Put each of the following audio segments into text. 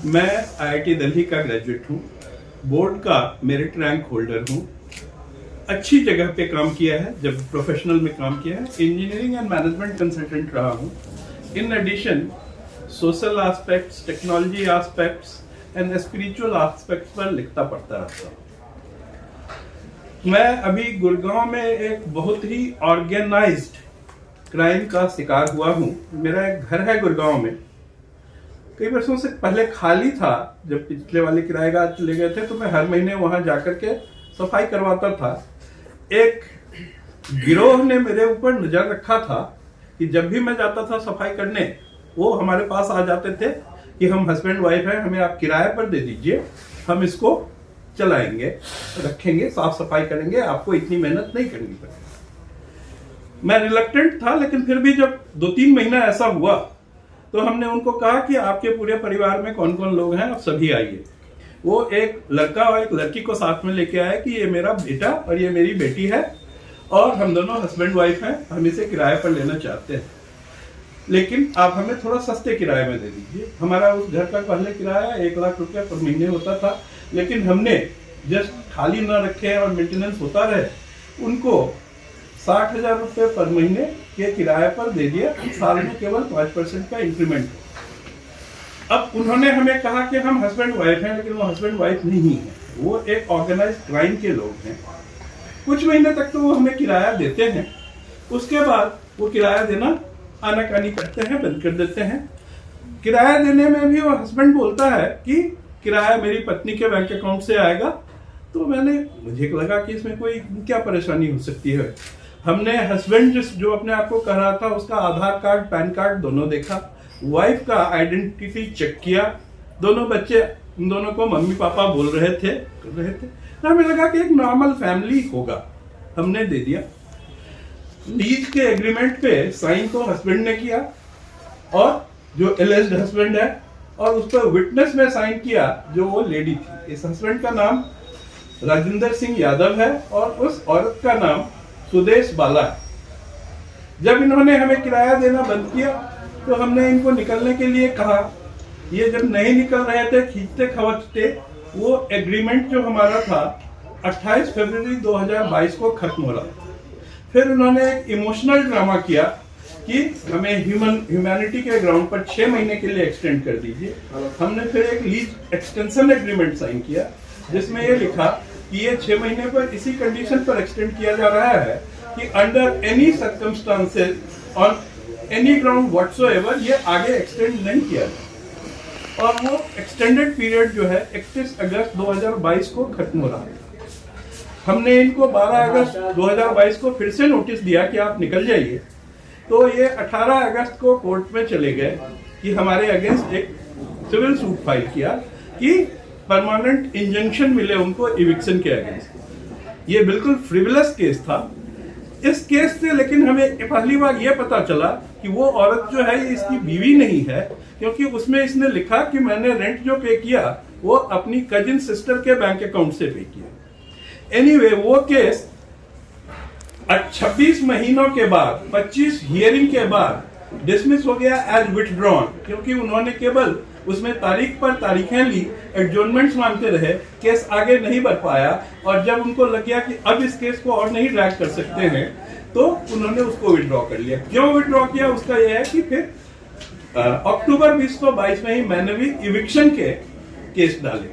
मैं आईआईटी दिल्ली का ग्रेजुएट हूँ, बोर्ड का मेरिट रैंक होल्डर हूँ। अच्छी जगह पे काम किया है, जब प्रोफेशनल में काम किया है। इंजीनियरिंग एंड मैनेजमेंट कंसल्टेंट रहा हूँ। In addition social aspects, technology aspects and spiritual aspects पर लिखता पढ़ता रहता हूँ। मैं अभी गुड़गांव में एक बहुत ही ऑर्गेनाइज्ड क्राइम का शिकार हुआ हूँ। मेरा एक घर है गुड़गांव में, कई वर्षों से पहले खाली था। जब पिछले वाले किराएदार चले गए थे तो मैं हर महीने वहां जाकर के सफाई करवाता था। एक गिरोह ने मेरे ऊपर नजर रखा था कि जब भी मैं जाता था सफाई करने, वो हमारे पास आ जाते थे कि हम हस्बैंड वाइफ हैं, हमें आप किराए पर दे दीजिए, हम इसको चलाएंगे, रखेंगे, साफ सफाई करेंगे, आपको इतनी मेहनत नहीं करनी पड़ेगी। मैं रिलक्टेंट था, लेकिन फिर भी जब 2-3 महीना ऐसा हुआ तो हमने उनको कहा कि आपके पूरे परिवार में कौन कौन लोग हैं, आप सभी आइए। वो एक लड़का और एक लड़की को साथ में लेके आए कि ये मेरा बेटा और ये मेरी बेटी है और हम दोनों हस्बैंड वाइफ हैं, हम इसे किराए पर लेना चाहते हैं, लेकिन आप हमें थोड़ा सस्ते किराए में दे दीजिए। हमारा उस घर का पहले किराया 1 लाख रुपया पर महीने होता था, लेकिन हमने जस्ट खाली न रखे और मेंटेनेंस होता रहे, उनको 60,000 रुपये पर महीने के किराए पर दे दिया। साल में केवल 5% का इंक्रीमेंट। अब उन्होंने हमें कहा कि हम हस्बैंड वाइफ हैं, लेकिन वो हस्बैंड वाइफ नहीं है, वो एक ऑर्गेनाइज्ड क्राइम के लोग हैं। कुछ महीने तक तो वो हमें किराया देते हैं, उसके बाद वो किराया देना आनाकानी करते हैं, बंद कर देते हैं। किराया देने में भी वो हस्बैंड बोलता है कि किराया मेरी पत्नी के बैंक अकाउंट से आएगा। तो मुझे लगा कि इसमें कोई क्या परेशानी हो सकती है। हमने हस्बैंड जो अपने आप को कह रहा था, उसका आधार कार्ड, पैन कार्ड दोनों देखा, वाइफ का आइडेंटिटी चेक किया, दोनों बच्चे उन दोनों को मम्मी पापा बोल रहे थे। तो हमें लगा कि एक नॉर्मल फैमिली होगा, हमने दे दिया। लीज के एग्रीमेंट पे साइन तो हस्बैंड ने किया और जो एलिज्ड हस्बैंड है, और उस पर विटनेस में साइन किया जो वो लेडी थी। इस हस्बैंड का नाम राजेंद्र सिंह यादव है और उस औरत का नाम सुदेश बाला है। जब इन्होंने हमें किराया देना बंद किया तो हमने इनको निकलने के लिए कहा। ये जब नहीं निकल रहे थे, खींचते खवचते, वो एग्रीमेंट जो हमारा था 28 फरवरी 2022 को खत्म हो रहा था। फिर उन्होंने एक इमोशनल ड्रामा किया कि हमें ह्यूमैनिटी के ग्राउंड पर 6 महीने के लिए एक्सटेंड कर दीजिए। हमने फिर एक लीज एक्सटेंशन एग्रीमेंट साइन किया, जिसमें ये लिखा कि ये 6 महीने पर इसी कंडीशन पर एक्सटेंड किया जा रहा है कि under any circumstances on any ground whatsoever ये आगे एक्सटेंड नहीं किया जाए। और वो एक्सटेंडेड पीरियड जो है 31 अगस्त 2022 को खत्म हो रहा है। हमने इनको 12 अगस्त 2022 को फिर से नोटिस दिया कि आप निकल जाइए। तो ये 18 अगस्त को कोर्ट में चले गए कि हमारे अगेंस्ट एक सिविल सूट फाइल किया कि परमानेंट इंजंक्शन मिले उनको इविक्शन के अगेंस्ट। ये बिल्कुल फ्रिवलस केस था। इस केस से लेकिन हमें पहली बार ये पता चला कि वो औरत जो है ये इसकी बीवी नहीं है, क्योंकि उसमें इसने लिखा कि मैंने रेंट जो पे किया वो अपनी कजिन सिस्टर के बैंक अकाउंट से पे किया। एनीवे, वो केस 26 महीनों के बाद, 25 हियरिंग के बाद डिसमिस हो गया एज विथड्रॉन, क्योंकि उन्होंने केवल उसमें तारीख पर तारीखें ली, एडजॉर्नमेंट्स मांगते रहे, केस आगे नहीं बढ़ पाया। और जब उनको लग गया कि अब इस केस को और नहीं ड्रैग कर सकते हैं, तो उन्होंने उसको विड्रॉ कर लिया। क्यों विड्रॉ किया, उसका यह है कि फिर अक्टूबर 2022 में ही मैंने भी इविक्शन के केस डाले।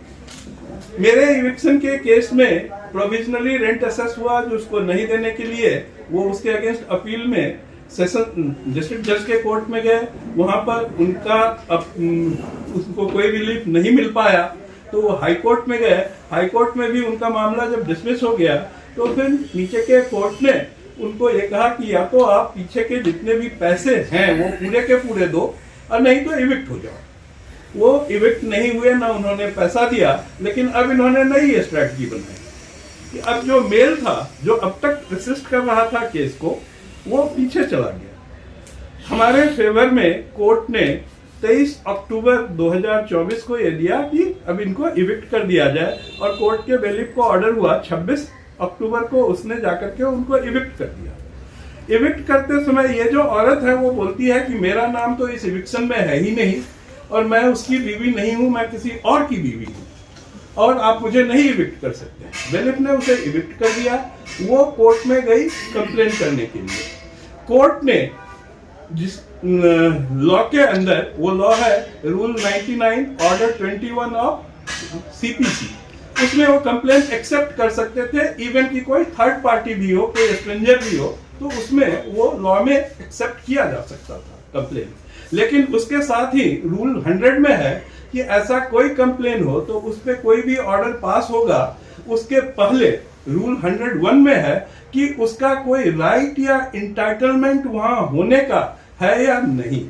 मेरे इविक्शन के केस में प्रोविजनली रेंट असेस हुआ, जो उसको नहीं देने के लिए वो उसके अगेंस्ट अपील में सेशन डिस्ट्रिक्ट जज के कोर्ट में गए। वहां पर उसको कोई रिलीफ नहीं मिल पाया, तो वो हाई कोर्ट में गए। हाई कोर्ट में भी उनका मामला जब डिसमिस हो गया, तो फिर नीचे के कोर्ट ने उनको ये कहा कि या तो आप पीछे के जितने भी पैसे हैं वो पूरे के पूरे दो, और नहीं तो इविक्ट हो जाओ। वो इविक्ट नहीं हुए, ना उन्होंने पैसा दिया। लेकिन अब इन्होंने नई स्ट्रैटेजी बनाई कि अब जो मेल था, जो अब तक रेसिस्ट कर रहा था केस को, वो पीछे चला गया। हमारे फेवर में कोर्ट ने 23 अक्टूबर 2024 को यह दिया कि अब इनको इविक्ट कर दिया जाए, और कोर्ट के बेलिफ को ऑर्डर हुआ 26 अक्टूबर को, उसने जाकर के उनको इविक्ट कर दिया। इविक्ट करते समय ये जो औरत है वो बोलती है कि मेरा नाम तो इस इविक्शन में है ही नहीं, और मैं उसकी बीवी नहीं हूं, मैं किसी और की बीवी हूं और आप मुझे नहीं इविक्ट कर सकते। बेलिफ ने उसे इविक्ट कर दिया। वो कोर्ट में गई कंप्लेन करने के लिए। कोर्ट ने जिस लॉ के अंदर, वो लॉ है रूल 99 ऑर्डर 21 ऑफ सीपीसी, उसमें वो कंप्लेन एक्सेप्ट कर सकते थे। इवन की कोई थर्ड पार्टी भी हो, कोई स्ट्रेंजर भी हो, तो उसमें वो लॉ में एक्सेप्ट किया जा सकता था कंप्लेन। लेकिन उसके साथ ही रूल 100 में है कि ऐसा कोई कंप्लेन हो तो उस पर कोई भी ऑर्डर पास होगा, उसके पहले रूल 101 में है कि उसका कोई राइट या इंटाइटलमेंट वहां होने का है या नहीं।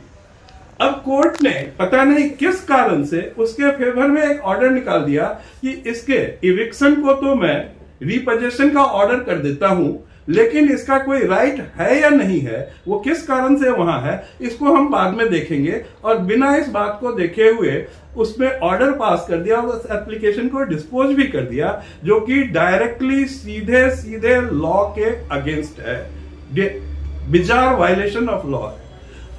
अब कोर्ट ने पता नहीं किस कारण से उसके फेवर में एक ऑर्डर निकाल दिया कि इसके इविक्शन को तो मैं रिपोजेशन का ऑर्डर कर देता हूं, लेकिन इसका कोई राइट है या नहीं है, वो किस कारण से वहां है, इसको हम बाद में देखेंगे। और बिना इस बात को देखे हुए उसमें ऑर्डर पास कर दिया और उस एप्लीकेशन को डिस्पोज भी कर दिया, जो कि डायरेक्टली सीधे सीधे लॉ के अगेंस्ट है, बिजार वायलेशन ऑफ लॉ है।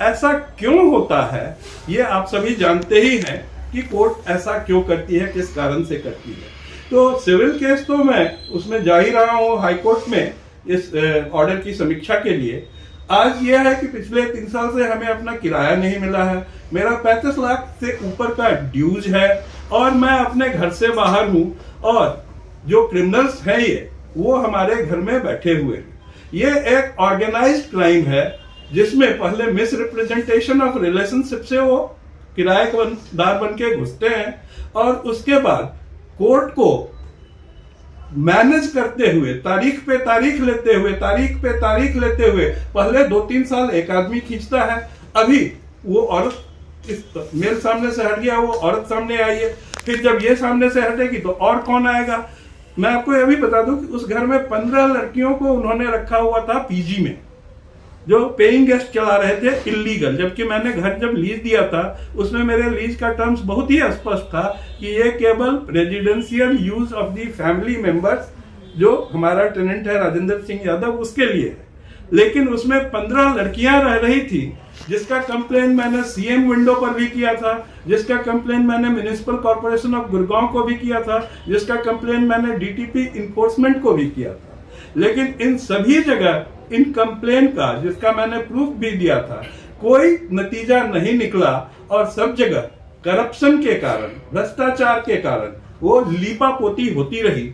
ऐसा क्यों होता है ये आप सभी जानते ही हैं कि कोर्ट ऐसा क्यों करती है, किस कारण से करती है। तो सिविल केस तो मैं उसमें जा ही रहा हूं हाई कोर्ट में इस ऑर्डर की समीक्षा के लिए। आज यह है कि पिछले 3 साल से हमें अपना किराया नहीं मिला है, मेरा 35 लाख से ऊपर का ड्यूज है और मैं अपने घर से बाहर हूं और जो क्रिमिनल्स हैं ये वो हमारे घर में बैठे हुए हैं। ये एक ऑर्गेनाइज्ड क्राइम है जिसमें पहले मिस रिप्रेजेंटेशन ऑफ रिलेशनशिप से वो किराएदार बन के घुसते हैं और उसके बाद कोर्ट को मैनेज करते हुए, तारीख पे तारीख लेते हुए पहले 2-3 साल एक आदमी खींचता है, अभी वो औरत इस मेल सामने से हट गया, वो औरत सामने आई है, फिर जब ये सामने से हटेगी तो और कौन आएगा। मैं आपको यह भी बता दूं कि उस घर में 15 लड़कियों को उन्होंने रखा हुआ था पीजी में, जो पेइंग गेस्ट चला रहे थे इल्लीगल। जबकि मैंने घर जब लीज दिया था उसमें मेरे लीज का टर्म्स बहुत ही स्पष्ट था कि ये केवल residential use of the family members, जो हमारा टेनेंट है राजेंद्र सिंह यादव, उसके लिए है। लेकिन उसमें 15 लड़कियां रह रही थी, जिसका कंप्लेन मैंने सीएम विंडो पर भी किया था, जिसका कंप्लेन मैंने म्युनिसिपल कॉर्पोरेशन ऑफ गुड़गांव को भी किया था, जिसका कंप्लेन मैंने डीटीपी इन्फोर्समेंट को भी किया था। लेकिन इन सभी जगह इन कंप्लेन का, जिसका मैंने प्रूफ भी दिया था, कोई नतीजा नहीं निकला और सब जगह करप्शन के कारण, भ्रष्टाचार के कारण वो लीपापोती होती रही,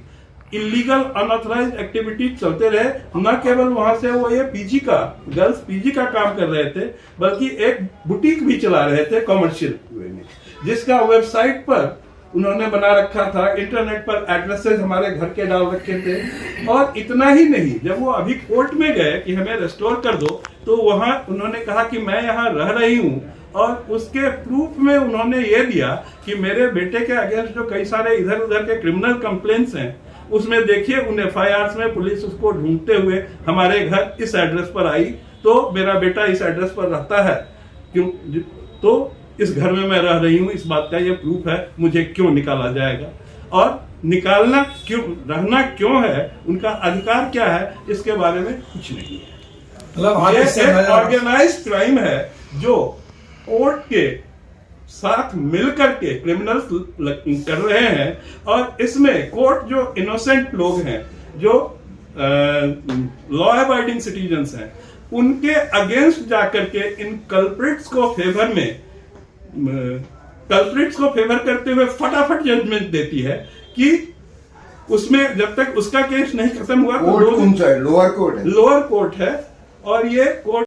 इलीगल अनऑथराइज्ड एक्टिविटीज चलते रहे। न केवल वहां से वो ये पीजी का, गर्ल्स पीजी का काम कर रहे थे, बल्कि एक बुटीक भी चला रहे थे कमर्शियल वे में, जिसका वेबसाइट पर उन्होंने बना रखा था, इंटरनेट पर एड्रेसेस हमारे घर के डाल रखे थे। और इतना ही नहीं, जब वो अभी कोर्ट में गए कि हमें रेस्टोर कर दो, तो वहां उन्होंने कहा कि मैं यहाँ रह रही हूँ, और उसके प्रूफ में उन्होंने ये दिया कि मेरे बेटे के अगेंस्ट जो कई सारे इधर उधर के क्रिमिनल कंप्लेंट्स हैं, उसमें देखिए उन FIRs में पुलिस उसको ढूंढते हुए हमारे घर इस एड्रेस पर आई, तो मेरा बेटा इस एड्रेस पर रहता है, क्यों, तो इस घर में मैं रह रही हूं, इस बात का ये प्रूफ है, मुझे क्यों निकाला जाएगा। और निकालना क्यों, रहना क्यों है, उनका अधिकार क्या है, इसके बारे में कुछ नहीं है। ये एक ऑर्गेनाइज्ड क्राइम है जो कोर्ट के साथ मिलकर के क्रिमिनल्स कर रहे हैं। और इसमें कोर्ट जो इनोसेंट लोग हैं, जो लॉ अबाइडिंग सिटीजन्स हैं, उनके अगेंस्ट जाकर के इन कल्प्रिट्स को फेवर करते हुए फटाफट जजमेंट देती है कि उसमें जब तक उसका केस नहीं खत्म हुआ, लोअर कोर्ट है और ये कोर्ट